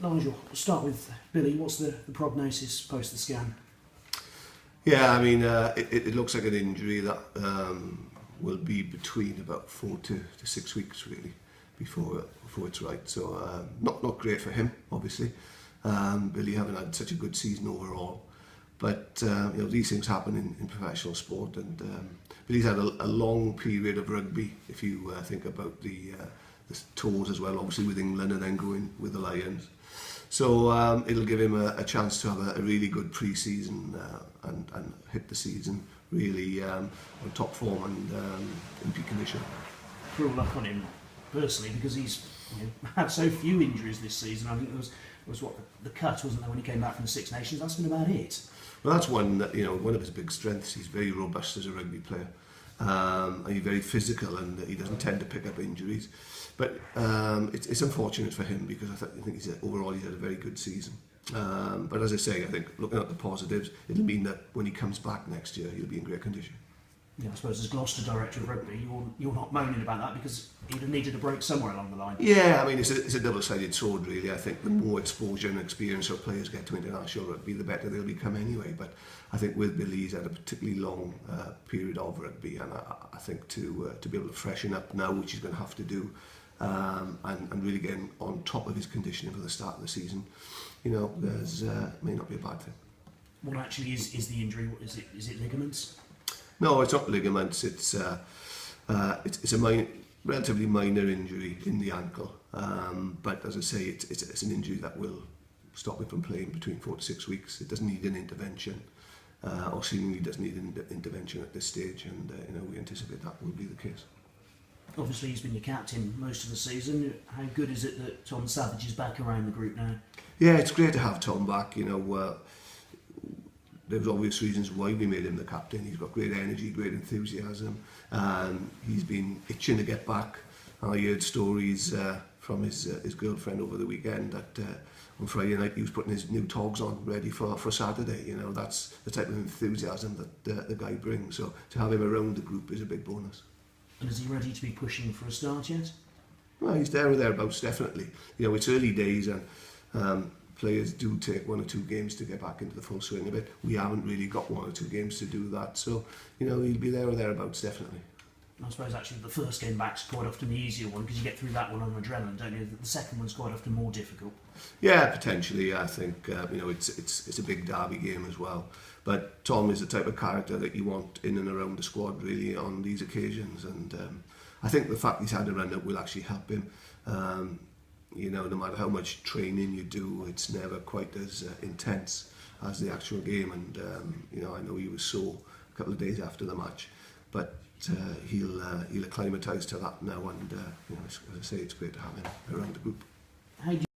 Nigel, we'll start with Billy. What's the prognosis post the scan? Yeah, I mean, it looks like an injury that will be between about 4 to 6 weeks, really, before it's right. So not great for him, obviously. Billy haven't had such a good season overall, but these things happen in professional sport, and Billy's had a long period of rugby. If you think about the tours as well, obviously with England and then going with the Lions. So it'll give him a chance to have a really good pre-season and hit the season really on top form and in peak condition. Cruel luck on him personally, because he's had so few injuries this season. I think there was what the cut, wasn't there, when he came back from the Six Nations? That's been about it. Well, that's one of his big strengths. He's very robust as a rugby player. And he's very physical, and he doesn't tend to pick up injuries. But it's unfortunate for him, because I think he's had a very good season. But as I say, I think looking at the positives, it'll mean that when he comes back next year, he'll be in great condition. Yeah, I suppose as Gloucester director of rugby, you're not moaning about that, because he'd have needed a break somewhere along the line. Yeah, I mean, it's a double-sided sword, really. I think the more exposure and experience our players get to international rugby, the better they'll become anyway. But I think with Billy, he's had a particularly long period of rugby, and I think to be able to freshen up now, which he's going to have to do, and really getting on top of his conditioning for the start of the season, there's may not be a bad thing. What actually is the injury? Is it ligaments? No, it's not ligaments. It's a relatively minor injury in the ankle. But as I say, it's an injury that will stop him from playing between 4 to 6 weeks. It doesn't need an intervention, or seemingly doesn't need an intervention at this stage. And we anticipate that will be the case. Obviously, he's been your captain most of the season. How good is it that Tom Savage is back around the group now? Yeah, it's great to have Tom back. There's obvious reasons why we made him the captain. He's got great energy, great enthusiasm, and he's been itching to get back. I heard stories from his girlfriend over the weekend that on Friday night he was putting his new togs on, ready for Saturday. That's the type of enthusiasm that the guy brings. So to have him around the group is a big bonus. And is he ready to be pushing for a start yet? Well, he's there or thereabouts, definitely. It's early days, and players do take 1 or 2 games to get back into the full swing of it. We haven't really got 1 or 2 games to do that, so he'll be there or thereabouts, definitely. I suppose actually the first game back's quite often the easier one, because you get through that one on adrenaline, don't you? The second one's quite often more difficult. Yeah, potentially. I think it's a big derby game as well. But Tom is the type of character that you want in and around the squad really on these occasions, and I think the fact he's had a run-up will actually help him. No matter how much training you do, it's never quite as intense as the actual game. And I know he was sore a couple of days after the match, but he'll acclimatise to that now. And as I say, it's great to have him around the group. How do